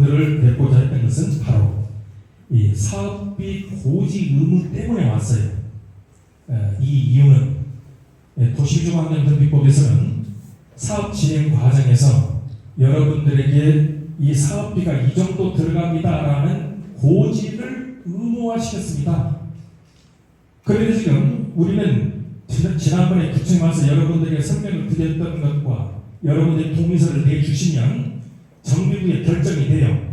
여러분들을 뵙고자 했던 것은 바로 이 사업비 고지 의무 때문에 왔어요. 이 이유는 도시주거환경정비법에서는 사업 진행 과정에서 여러분들에게 이 사업비가 이 정도 들어갑니다라는 고지를 의무화시켰습니다. 그런데 지금 우리는 지난번에 구청에 와서 여러분들에게 설명을 드렸던 것과 여러분들이 동의서를 내주시면 정비구역 결정이 돼요.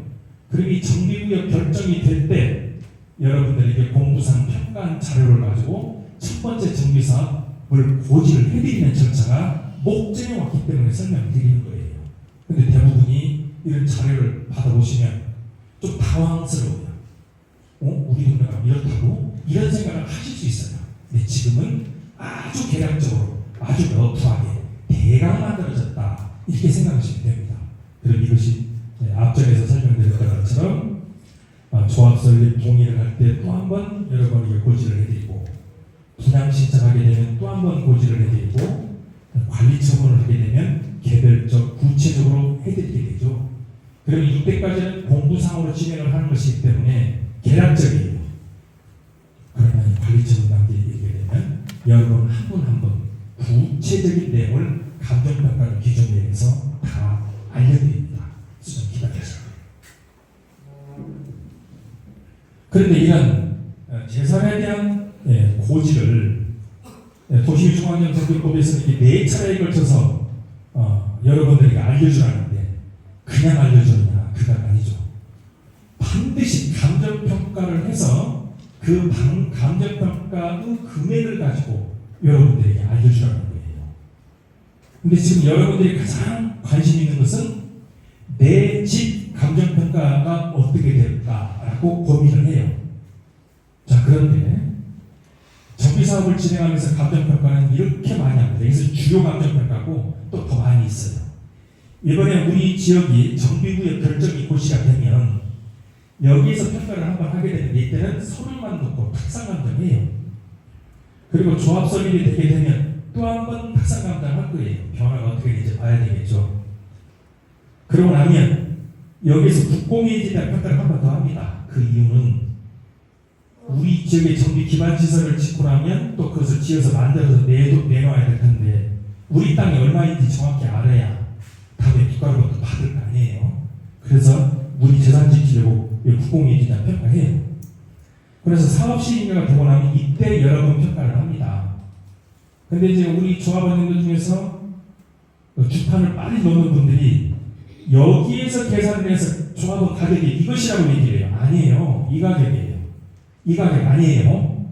그럼 이 정비구역 결정이 될 때 여러분들에게 공부상 평가한 자료를 가지고 첫 번째 정비사업을 고지를 해드리는 절차가 목적에 왔기 때문에 설명을 드리는 거예요. 근데 대부분이 이런 자료를 받아보시면 좀 당황스러워요. 우리 동네가 이렇다고? 이런 생각을 하실 수 있어요. 근데 지금은 아주 개략적으로, 아주 러프하게 대강 만들어졌다, 이렇게 생각하시면 됩니다. 그럼 이것이 앞전에서 설명드렸던 것처럼 조합 설립 동의를 할 때 또 한 번 여러분에게 고지를 해드리고, 분양 신청하게 되면 또 한 번 고지를 해드리고, 관리 처분을 하게 되면 개별적 구체적으로 해드리게 되죠. 그러면 이때까지는 공부상으로 진행을 하는 것이기 때문에 계략적이에요. 그러나 관리 처분 단계에 이르게 되면 여러분 한 분 한 분 구체적인 내용을 감정평가를 기준에서 다 알려드립니다. 좀 기다려주세요. 그런데 이런 재산에 대한 고지를 도시주거환경정비법에서는 이렇게 4차례에 걸쳐서 여러분들에게 알려주라는데 그냥 알려주느냐? 그건 아니죠. 반드시 감정평가를 해서 그 감정평가의 금액을 가지고 여러분들에게 알려주라는 거예요. 근데 지금 여러분들이 가장 관심 있는 것은 내 집 감정평가가 어떻게 될까라고 고민을 해요. 자, 그런데 정비사업을 진행하면서 감정평가는 이렇게 많이 합니다. 여기서 주요 감정평가고 또 더 많이 있어요. 이번에 우리 지역이 정비구역 결정이 고시가 되면 여기에서 평가를 한번 하게 되는데 이때는 서류만 놓고 탁상감정해요. 그리고 조합 설립이 되게 되면 또 한 번 탁상감정할 거예요. 변화가 어떻게 되는지 봐야 되겠죠. 그러고 나면 여기서 국공유지에 대한 평가를 한 번 더 합니다. 그 이유는 우리 지역의 정비 기반 시설을 짓고 나면 또 그것을 지어서 만들어서 내놓아야 될 텐데 우리 땅이 얼마인지 정확히 알아야 다음에 국가로부터 받을 거 아니에요. 그래서 우리 재산 지키려고 국공유지에 대한 평가해요. 그래서 사업 시행료가 되고 나면 이때 여러 번 평가를 합니다. 근데 이제 우리 조합원님들 중에서 주판을 빨리 놓는 분들이 여기에서 계산을 해서 조합원 가격이 이것이라고 얘기를 해요. 아니에요. 이 가격이에요. 이 가격 아니에요.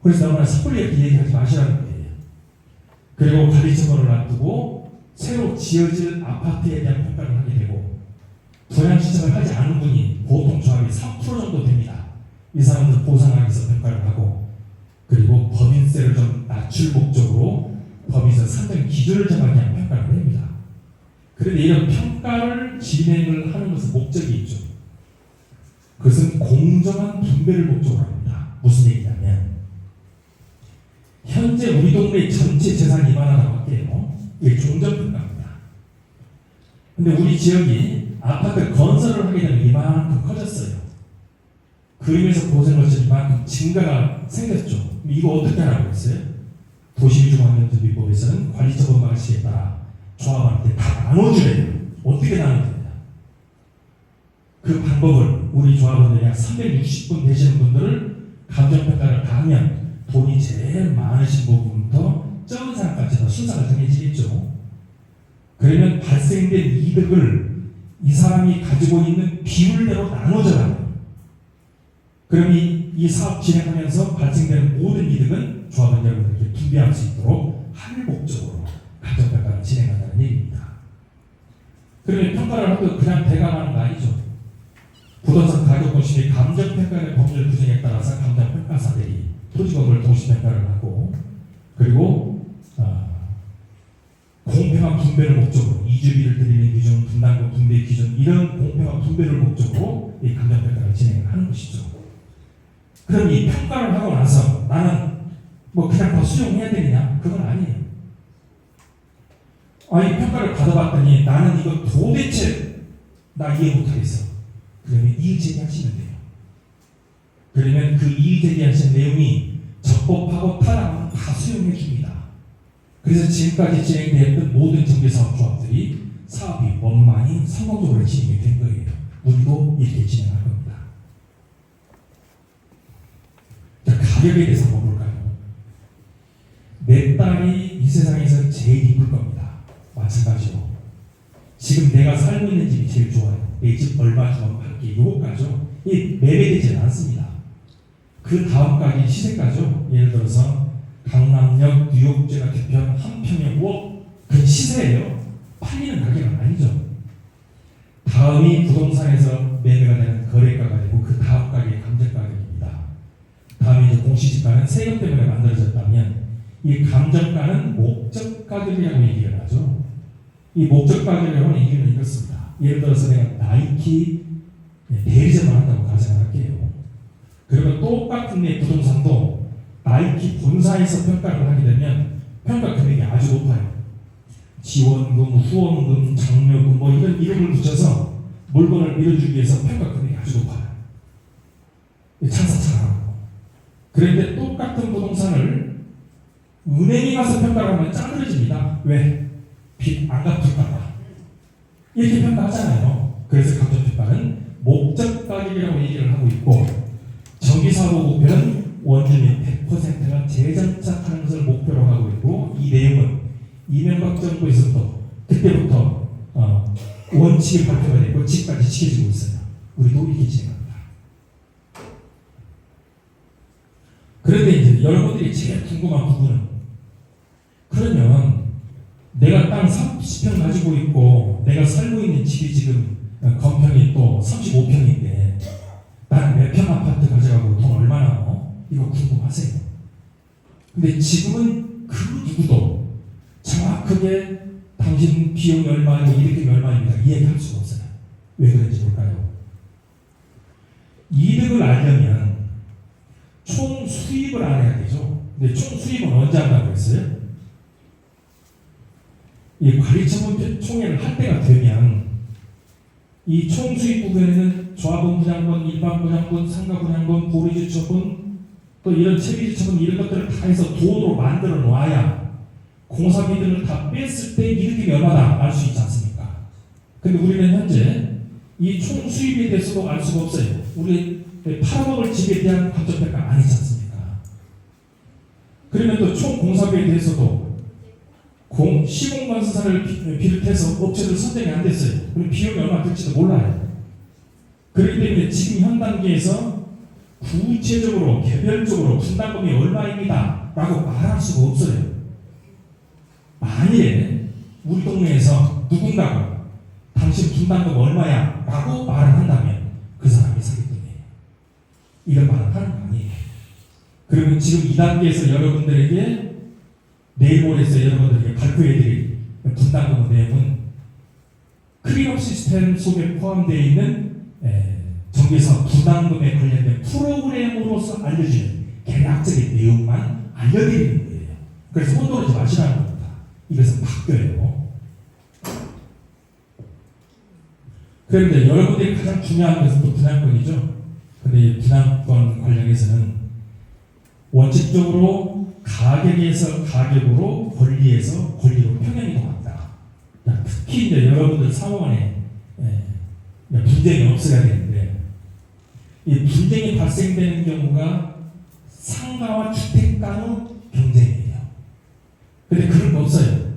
그래서 너무나 섣불리 이렇게 얘기하지 마시라는 거예요. 그리고 관리처분을 놔두고 새로 지어질 아파트에 대한 평가를 하게 되고, 분양 신청을 하지 않은 분이 보통 조합이 3% 정도 됩니다. 이 사람들 보상하기 위해서 평가를 하고, 그리고 법인세를 좀 낮출 목적으로 법인세 산정 기준을 정하기 위한 평가를 합니다. 그런데 이런 평가를 진행을 하는 것은 목적이 있죠. 그것은 공정한 분배를 목적으로 합니다. 무슨 얘기냐면 현재 우리 동네 전체 재산이 이만하다고 할게요. 이게 종전평가입니다. 근데 우리 지역이 아파트 건설을 하게 되면 이만큼 커졌어요. 그러면서 고생을 했을 만큼 증가가 생겼죠. 이거 어떻게 하라고 했어요? 도시주거환경정비법에서는 관리처분 방식에 따라 조합원한테 다 나눠주래요. 어떻게 나눠줍니까? 그 방법을 우리 조합원들이 약 360분 되시는 분들을 감정평가를 다 하면 돈이 제일 많으신 부분부터 적은 사람까지 더 순서가 정해지겠죠. 그러면 발생된 이득을 이 사람이 가지고 있는 비율대로 나눠줘라. 그럼 이 사업 진행하면서 발생되는 모든 이득은 조합원 여러분들께 분배할 수 있도록 할 목적으로 감정평가를 진행한다는 얘기입니다. 그러면 평가를 하도 그냥 대감하는 거 아니죠. 부동산 가격 공시의 감정평가의 법률 규정에 따라서 감정평가사들이 토지건물 동시평가를 하고, 그리고 공평한 분배를 목적으로 이주비를 드리는 기준, 분담금 분배 기준, 이런 공평한 분배를 목적으로 이 감정평가를 진행을 하는 것이죠. 그럼 이 평가를 하고 나서 나는 뭐 그냥 더 수용해야 되느냐? 그건 아니에요. 이 평가를 받아봤더니 나는 이거 도대체 나 이해 못하겠어. 그러면 이의제기하시면 돼요. 그러면 그 이의제기하신 내용이 적법하고 타당하면 다 수용해 줍니다. 그래서 지금까지 진행되었던 모든 정비사업 조합들이 사업이 원만히 성공적으로 진행이 된 거예요. 우리도 이렇게 진행할 겁니다. 자, 가격에 대해서 한번 볼까요? 내 딸이 이 세상에서 제일 이쁠 겁니다. 마찬가지로 지금 내가 살고 있는 집이 제일 좋아요. 내 집 얼마 주면 할게. 요거까지요. 이 매매되지 않습니다. 그 다음까지 시세까지요. 예를 들어서 강남역 뉴욕제가 개편 한 평에 5억, 그 시세예요. 팔리는 가격은 아니죠. 다음이 부동산에서 매매가 되는 거래가가 되고 그 다음 가격이 감정가격입니다. 다음에 이제 공시지가는 세금 때문에 만들어졌다면 이 감정가는 목적가격이라고 얘기를 하죠. 이 목적가격이라고 하는 얘기는 이렇습니다. 예를 들어서 내가 나이키 대리점을 한다고 가정할게요. 그러면 똑같은 내 부동산도 나이키 본사에서 평가를 하게 되면 평가 금액이 아주 높아요. 지원금, 후원금, 장려금 뭐 이런 이름을 붙여서 물건을 밀어주기 위해서 평가 금액이 아주 높아요. 장사 잘하고. 그런데 똑같은 부동산을 은행에 가서 평가를 하면 짜들어집니다. 왜? 빚 안 갚을까봐. 이렇게 평가하잖아요. 그래서 감정평가는 목적가격이라고 얘기를 하고 있고, 정비사업 목표는 원주민 100%가 재정착 하는 것을 목표로 하고 있고, 이 내용은 이명박 정부에서부터 그때부터 원칙이 발표가 되고 지금까지 지켜지고 있어요. 우리도 이렇게 진행합니다. 그런데 이제 여러분들이 제일 궁금한 부분은, 그러면 내가 땅 30평 가지고 있고 내가 살고 있는 집이 지금 건평이 또 35평인데 나는 몇 평 아파트 가져가고 돈 얼마 나와? 이거 궁금하세요? 근데 지금은 그 누구도 정확하게 당신 비용이 얼마이고 이득이 얼마입니다 이야기할 수가 없어요. 왜 그런지 볼까요? 이득을 알려면 총 수입을 알아야 되죠. 근데 총 수입은 언제 한다고 했어요? 이 관리처분 총회를 할 때가 되면 이 총 수입 부분에는 조합원 분양분, 일반 분양분, 상가 분양분, 보리주처분, 또 이런 채비주처분 이런 것들을 다 해서 돈으로 만들어 놓아야 공사비들을 다 뺐을 때 이득이 얼마나 알 수 있지 않습니까? 근데 우리는 현재 이 총 수입에 대해서도 알 수가 없어요. 우리 팔아먹을 집에 대한 감정평가 아니지 않습니까? 그러면 또 총 공사비에 대해서도 시공건설사를 비롯해서 업체들 선정이 안 됐어요. 그럼 비용이 얼마 들지도 몰라요. 그렇기 때문에 지금 현 단계에서 구체적으로 개별적으로 분담금이 얼마입니다 라고 말할 수가 없어요. 만일에 우리 동네에서 누군가가 당신 분담금 얼마야 라고 말을 한다면 그 사람이 사기꾼이에요. 이런 말을 하는 거 아니에요. 그러면 지금 이 단계에서 여러분들에게 내일 모레에서 여러분들에게 발표해드릴 분담금 내용은 클린업 시스템 속에 포함되어 있는 정비사업 분담금에 관련된 프로그램으로서 알려주는 계략적인 내용만 알려드리는 거예요. 그래서 혼돈하지 마시라는 겁니다. 이것은 바뀌어요. 그런데 여러분들이 가장 중요한 것은 또 분양권이죠. 근데 이 분양권 관련해서는 원칙적으로 가격에서 가격으로, 권리에서 권리로 평행이 동합니다. 특히 이제 여러분들 사무원에 분쟁이 없어야 되는데 이 분쟁이 발생되는 경우가 상가와 주택 간의 경쟁이에요. 근데 그런 거 없어요.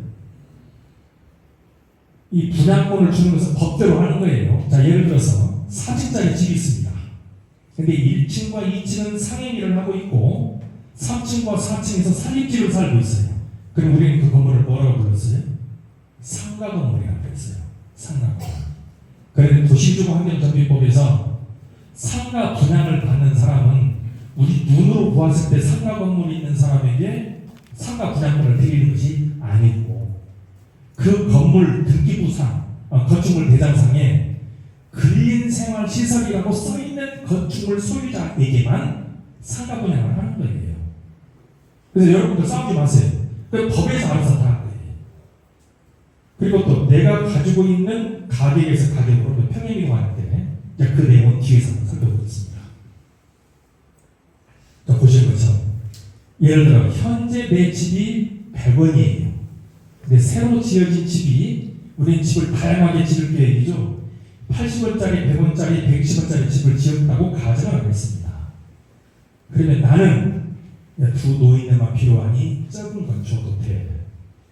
이 분양권을 주는 것은 법대로 하는 거예요. 자, 예를 들어서 4층짜리 집이 있습니다. 근데 1층과 2층은 상행위를 하고 있고 3층과 4층에서 살림집을 살고 있어요. 그럼 우리는 그 건물을 뭐라고 불렀어요? 상가 건물이라고 했어요. 상가 건물. 그런데 도시주거환경정비법에서 상가 분양을 받는 사람은 우리 눈으로 보았을 때 상가 건물이 있는 사람에게 상가 분양권을 드리는 것이 아니고 그 건물 등기부상, 건축물 대장상에 근린생활시설이라고 써있는 건축물 소유자에게만 상가 분양을 하는 거예요. 그래서 여러분들 싸우지 마세요. 그 법에서 알아서 다 할 거예요. 그리고 또 내가 가지고 있는 가격에서 가격으로 평행 이동하는데 그 내용은 뒤에서 살펴보겠습니다. 보시는 것처럼 예를 들어 현재 내 집이 100원이에요. 근데 새로 지어진 집이 우리는 집을 다양하게 지을 계획이죠. 80원짜리, 100원짜리, 110원짜리 집을 지었다고 가정을 하겠습니다. 그러면 나는 두 노인네만 필요하니 적은 건 줘도 돼.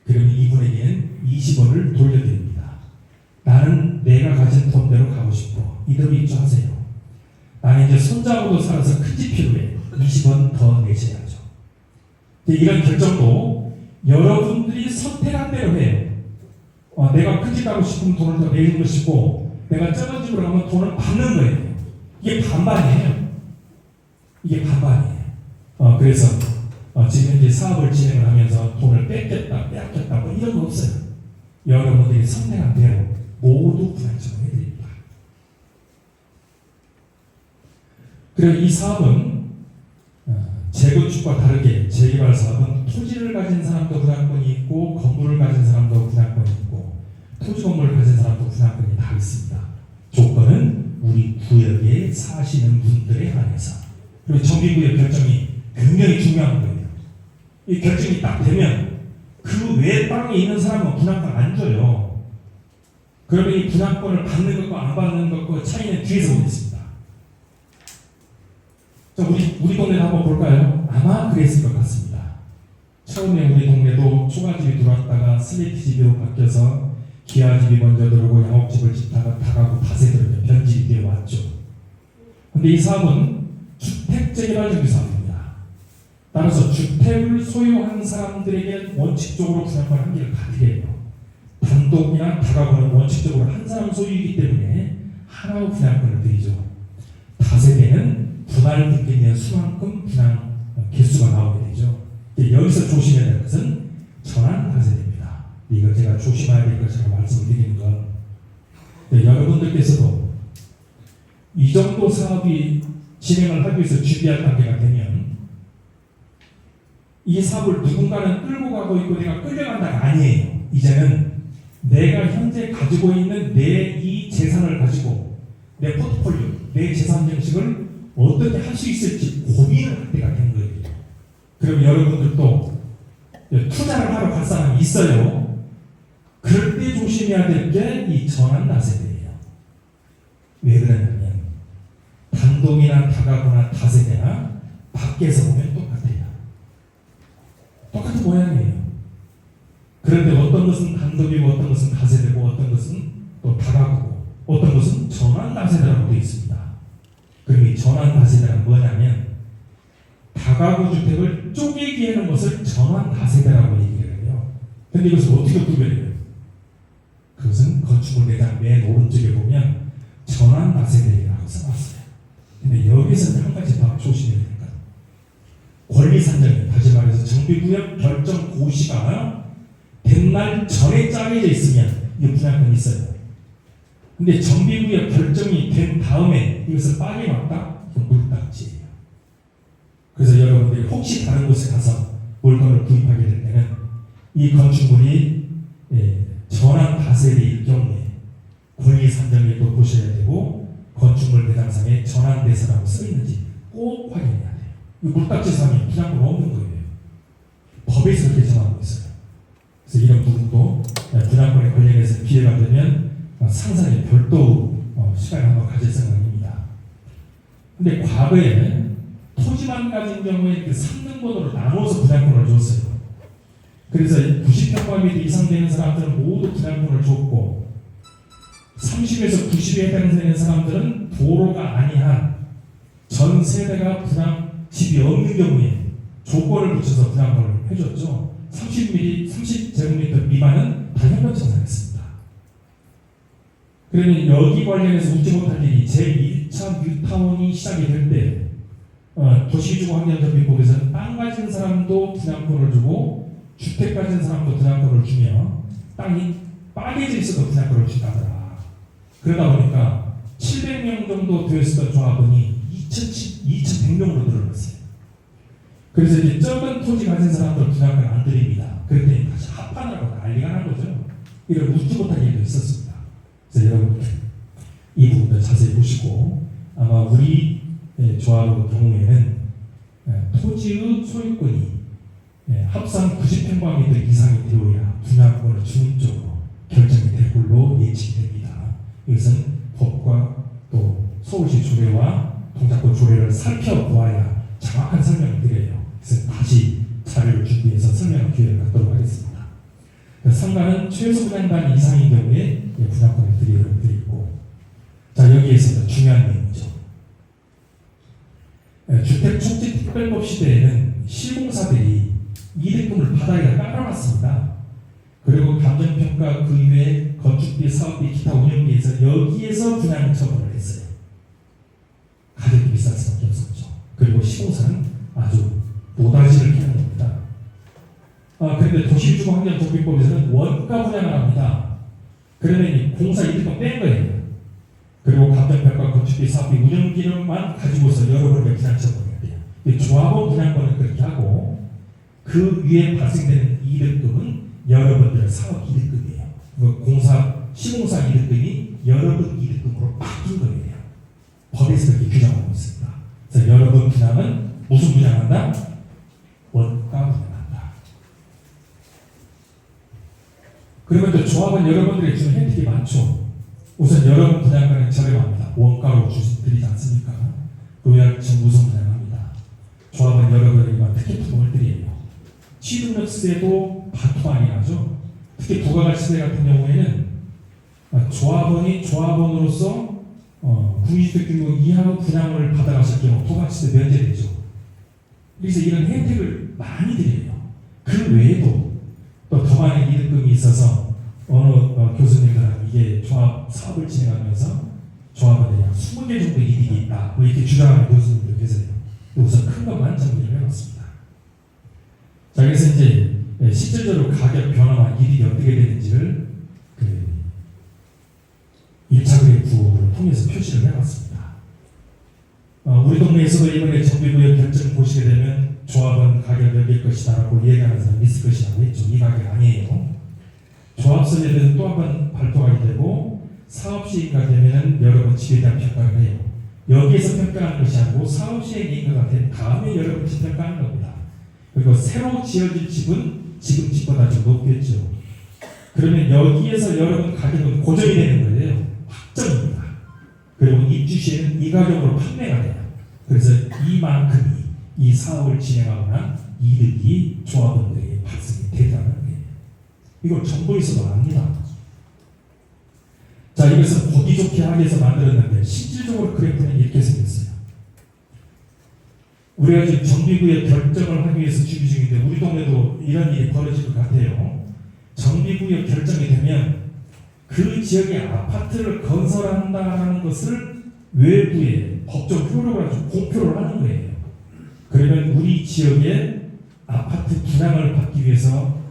그러면 이분에게는 20원을 돌려드립니다. 나는 내가 가진 돈대로 가고 싶고 이대로 입주하세요. 나는 이제 손자하고도 살아서 큰 집 필요해. 20원 더 내셔야죠. 이런 결정도 여러분들이 선택한 대로 해요. 내가 큰 집 가고 싶으면 돈을 더 내는 것이고 내가 작은 집으로 가면 돈을 받는 거예요. 이게 반반이에요. 이게 반반이에요. 그래서 지금 현재 사업을 진행을 하면서 돈을 뺏겼다, 빼앗겼다 뭐 이런 거 없어요. 여러분들이 선택한 대로 모두 분할처분 해드립니다. 그리고 이 사업은 재건축과 다르게 재개발 사업은 토지를 가진 사람도 분할권이 있고 건물을 가진 사람도 분할권이 있고 토지 건물을 가진 사람도 분할권이 다 있습니다. 조건은 우리 구역에 사시는 분들에 한해서. 그리고 정비구역 결정이 굉장히 중요한 거예요. 이 결정이 딱 되면 그 외 땅에 있는 사람은 분할권 안 줘요. 그러면 이 분할권을 받는 것과 안 받는 것과 차이는 뒤에서 오겠습니다. 우리 동네도 한번 볼까요? 아마 그랬을 것 같습니다. 처음에 우리 동네도 초가집이 들어왔다가 슬레이트 집으로 바뀌어서 기아집이 먼저 들어오고 양옥집을 짓다가 다가구 다세들어오며 변집이 되어 왔죠. 근데 이 사업은 주택재개발 정비 사업입니다. 따라서 주택을 소유한 사람들에게는 원칙적으로 분할권 한계를 가지게 해요. 단독이나 다가구는 원칙적으로 한 사람 소유이기 때문에 하나의 분할권을 드리죠. 다세대는 분할 등기된 수만큼 분할 개수가 나오게 되죠. 여기서 조심해야 될 것은 전환 다세대입니다. 이거 제가 조심해야 될 것이라고 말씀을 드리는 건 여러분들께서도 이 정도 사업이 진행을 하기 위해서 준비할 단계가 되면 이 사업을 누군가는 끌고 가고 있고 내가 끌려간다가 아니에요. 이제는 내가 현재 가지고 있는 내 이 재산을 가지고 내 포트폴리오, 내 재산 정식을 어떻게 할 수 있을지 고민을 할 때가 된 거예요. 그럼 여러분들도 투자를 하러 갈 사람이 있어요. 그럴 때 조심해야 될 게 이 전환 다세대예요. 왜 그러냐면 단독이나 다가구나 다세대나 밖에서 보면 똑같아요. 똑같은 모양이에요. 그런데 어떤 것은 단독이고 어떤 것은 다세대고 어떤 것은 또 다가구고 어떤 것은 전환 다세대라고 되어 있습니다. 그럼 이 전환 다세대란 뭐냐면 다가구 주택을 쪼개기 하는 것을 전환 다세대라고 얘기를 해요. 근데 이것을 어떻게 구별해요? 그것은 건축물 매장 맨 오른쪽에 보면 전환 다세대라고 써놨어요. 근데 여기서는 한 가지 더 조심해야 됩니다. 권리 산정, 다시 말해서 정비구역 결정 고시가 된 날 전에 짜여져 있으면 이 분할권이 있어요. 근데 정비구역 결정이 된 다음에 이것을 빠개놨다? 물딱지예요. 그래서 여러분들이 혹시 다른 곳에 가서 물건을 구입하게 될 때는 이 건축물이 전환 다세대일 경우에 권리 산정일도 보셔야 되고 건축물 대장상에 전환대서라고 써있는지 꼭 확인해야 돼요. 이 물딱지상에 분할권 없는 거예요. 법에서 그렇게 정하고 있어요. 그래서 이런 부분도 분할권에 관련해서 기회가 되면 상상에 별도 시간을 한번 가질 생각입니다. 근데 과거에 토지만 가진 경우에 그 3등분으로 나눠서 분할권을 줬어요. 그래서 90평방미터 이상 되는 사람들은 모두 분할권을 줬고 30에서 90에 해당되는 사람들은 도로가 아니한 전 세대가 집이 없는 경우에 조건을 붙여서 분할권을 해줬죠. 30제곱미터 미만은 다 현금 청산했습니다. 그러면 여기 관련해서 웃지 못할 일이 제1차 뉴타운이 시작이 될 때 도시주거환경정비법에서는 땅 가진 사람도 분할권을 주고 주택 가진 사람도 분할권을 주며 땅이 빠개져 있어도 분할권을 준다더라. 그러다 보니까 700명 정도 되었던 조합원이 2,100명으로 늘어났어요. 그래서 이제 적은 토지 가진 사람들 분할권 안 드립니다. 그랬더니 다시 합판하고 난리가 난 거죠. 이런 웃지 못한 일도 있었습니다. 그래서 여러분 이 부분도 자세히 보시고 아마 우리 조합의 경우에는 토지의 소유권이 합산 90평방미터 이상이 되어야 분양권을 주는 쪽으로 결정이 될 걸로 예측이 됩니다. 이것은 법과 또 서울시 조례와 동작권 조례를 살펴보아야 정확한 설명을 드려요. 그래서 다시 자료를 준비해서 설명할 기회를 갖도록 하겠습니다. 상가는 최소 분양단 이상인 경우에 분양권을 드리고, 자 여기에서 중요한 내용이죠. 주택촉지특별법 시대에는 시공사들이 이득금을 받아야 깔아놨습니다. 그리고 감정평가 그 이외에 건축비, 사업비, 기타 운영비에서 여기에서 분양 처분을 했어요. 가격이 비쌀 수밖에 없었죠. 그리고 시공사는 아주 노다지를 캐는 겁니다. 그런데 도시주거환경정비법에서는 원가 분양을 합니다. 그러면 이 공사 이득금 뺀 거예요. 그리고 감정평가, 건축비, 사업비, 운영비만 가지고서 여러 번의 분양 처분을 해요. 조합원 분양권은 그렇게 하고 그 위에 발생되는 이득금은 여러분들의 사업 이득금이에요. 시공사 이득금이 여러분 이득금으로 바뀐 거예요. 법에서 그렇게 규정하고 있습니다. 그래서 여러분 분양은 무슨 분양한다? 원가 분양한다. 그러면 또 조합은 여러분들에게 주는 혜택이 많죠. 우선 여러분 분양가는 저렴합니다. 원가로 드리지 않습니까? 노약 정부선 분양합니다. 조합은 여러분에게 특히 부담을 드려요. 취득세도 반토막이 나죠. 특히 부가가치세 같은 경우에는 조합원으로서 국민주택 규모 이하의 분양을 받아가실 경우 부가가치세 면제되죠. 그래서 이런 혜택을 많이 드려요. 그 외에도 또 더 많은 이득금이 있어서 어느 교수님들은 이게 조합 사업을 진행하면서 조합원들이 한 20개 정도 이득이 있다. 뭐 이렇게 주장하는 교수님들 계세요. 우선 큰 것만 정리를 해봤습니다. 자, 그래서 이제 실질적으로 가격 변화와 이득이 어떻게 되는지를 1차 그래프를 통해서 표시를 해봤습니다. 우리 동네에서도 이번에 정비구역 결정 보시게 되면 조합은 가격 여길 것이다라고 얘기하는 사람이 있을 것이라고 했죠. 이 가격 아니에요. 조합설계는 또 한 번 발표하게 되고 사업시행가 되면 여러 번 집에 대한 평가를 해요. 여기에서 평가하는 것이 아니고 사업시행 인가가 된 다음에 여러 번 평가하는 겁니다. 그리고 새로 지어질 집은 지금 집보다 좀 높겠죠. 그러면 여기에서 여러 번 가격은 고정이 되는 거예요. 확정입니다. 그리고 입주 시에는 이 가격으로 판매가 돼요. 그래서 이만큼이 이 사업을 진행하거나 이득이 조합원들에게 발생이 되더라는 거예요. 이걸 정부에서도 압니다. 자, 이것은 보기 좋게 하기 위해서 만들었는데 실질적으로 그래프는 이렇게 생겼어요. 우리가 지금 정비구역 결정을 하기 위해서 준비 중인데 우리 동네도 이런 일이 벌어질 것 같아요. 정비구역 결정이 되면 그 지역에 아파트를 건설한다는 것을 외부에 법적 효력을 가지고 공표를 하는 거예요. 그러면 우리 지역에 아파트 분양을 받기 위해서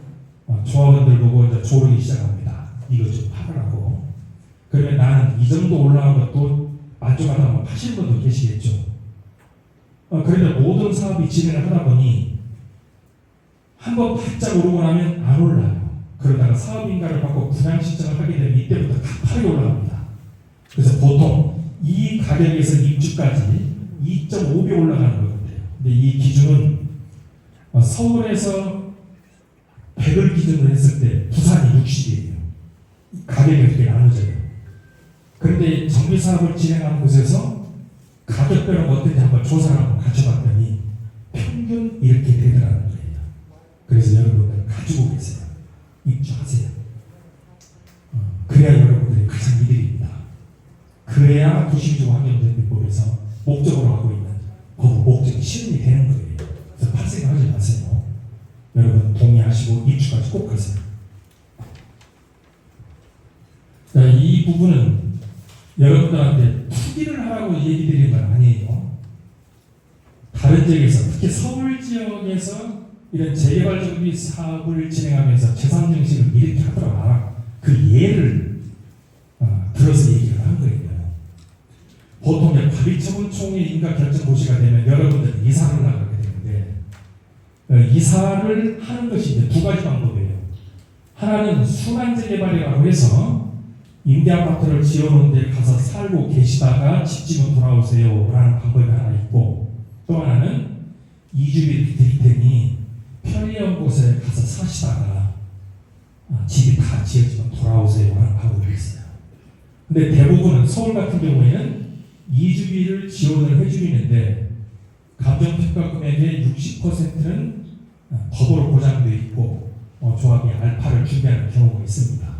조합원들 보고 이제 조르기 시작합니다. 이거 좀 팔으라고. 그러면 나는 이 정도 올라간 것도 만족하다 보면 파시는 분도 계시겠죠. 그런데 모든 사업이 진행을 하다 보니 한번 바짝 오르고 나면 안 올라요. 그러다가 사업인가를 받고 분양 신청을 하게 되면 이때부터 가파르게 올라갑니다. 그래서 보통 이 가격에서 입주까지 2.5배 올라가는 것 같아요. 근데 이 기준은 서울에서 100을 기준으로 했을 때 부산이 60이에요. 가격이 이렇게 나눠져요. 그런데 정비사업을 진행하는 곳에서 가격표는 어떤지 한번 조사를 한번 갖춰봤더니 평균 이렇게 되더라는 거예요. 그래서 여러분들 가지고 계세요. 입주하세요. 그래야 여러분들이 가장 이득입니다. 그래야 도시주거환경정비법에서 목적으로 하고 있는 법 목적이 실현이 되는 거예요. 그래서 팔생각하지 마세요. 여러분 동의하시고 입주까지 꼭 하세요. 자, 이 부분은 여러분들한테 투기를 하라고 얘기 드리는 건 아니에요. 다른 지역에서 특히 서울 지역에서 이런 재개발 정비 사업을 진행하면서 재산 정식을 이렇게 하더라. 그 예를 들어서 얘기를 한 거예요. 보통 관리처분총회 인가 결정 고시가 되면 여러분들이 이사를 나가게 되는데 이사를 하는 것이 이제 두 가지 방법이에요. 하나는 순환재 개발이라고 해서 임대아파트를 지어놓은 데 가서 살고 계시다가 집지면 돌아오세요 라는 방법이 하나 있고, 또 하나는 이주비를 드릴 테니 편리한 곳에 가서 사시다가 집이 다 지어지면 돌아오세요 라는 방법이 있어요. 근데 대부분은 서울 같은 경우에는 이주비를 지원을 해주는데 감정평가 금액의 60%는 법으로 보장되어 있고 조합이 알파를 준비하는 경우가 있습니다.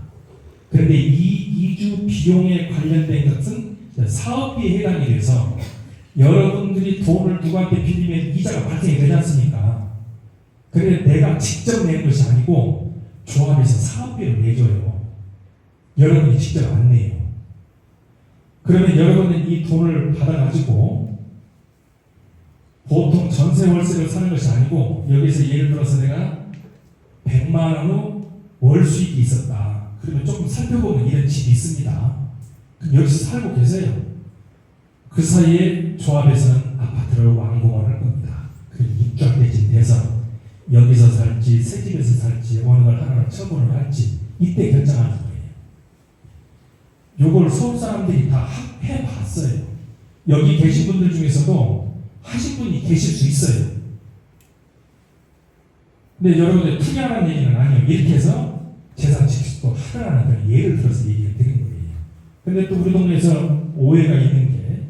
그런데 이 이주 비용에 관련된 것은 사업비에 해당이 돼서 여러분들이 돈을 누구한테 빌리면 이자가 발생이 되지 않습니까? 그런데 내가 직접 내는 것이 아니고 조합에서 사업비를 내줘요. 여러분이 직접 안 내요. 그러면 여러분은 이 돈을 받아가지고 보통 전세 월세를 사는 것이 아니고, 여기서 예를 들어서 내가 100만 원의 월 수익이 있었다. 그러면 조금 살펴보면 이런 집이 있습니다. 그럼 여기서 살고 계세요. 그 사이에 조합에서는 아파트를 완공을 할 겁니다. 그 입주대진 돼서 여기서 살지 새 집에서 살지 어느 걸 하나를 처분을 할지 이때 결정하는 거예요. 요걸 서울 사람들이 다 해봤어요. 여기 계신 분들 중에서도 하신 분이 계실 수 있어요. 근데 여러분들 투자하는 얘기는 아니에요. 이렇게 해서 재산 직수도 하라는 그런 예를 들어서 얘기를 드린 거예요. 근데 또 우리 동네에서 오해가 있는 게,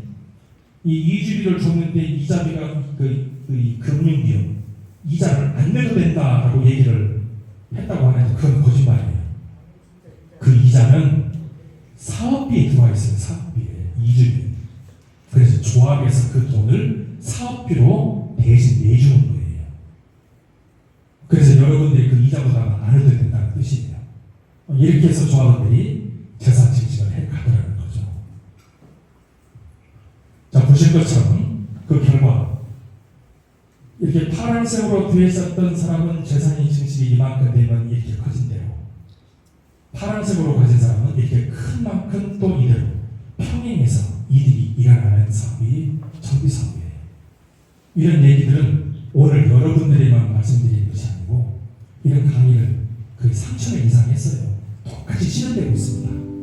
이 이주비를 줬는데 이자비가 그 금융비용 이자를 안 내도 된다라고 얘기를 했다고 하는데 그건 거짓말이에요. 그 이자는 사업비에 들어와 있어요. 사업비에 이주비. 그래서 조합에서 그 돈을 사업비로 대신 내주는 거예요. 그래서 여러분들이 그 이자보다 안 해도 된다는 뜻이에요. 이렇게 해서 조합원들이 재산 증식을 해가더라는 거죠. 자, 보실 것처럼 그 결과 이렇게 파란색으로 뒤에 썼던 사람은 재산이 증식이 이만큼 되면 이렇게 커진대요. 파란색으로 가진 사람은 이렇게 큰 만큼 또 이대로 평행해서 이들이 일어나는 사업이 정비사업이에요. 이런 얘기들은 오늘 여러분들에만 말씀드리는 것이 아니고 이런 강의를 거의 3,000회 이상 했어요. 똑같이 실현되고 있습니다.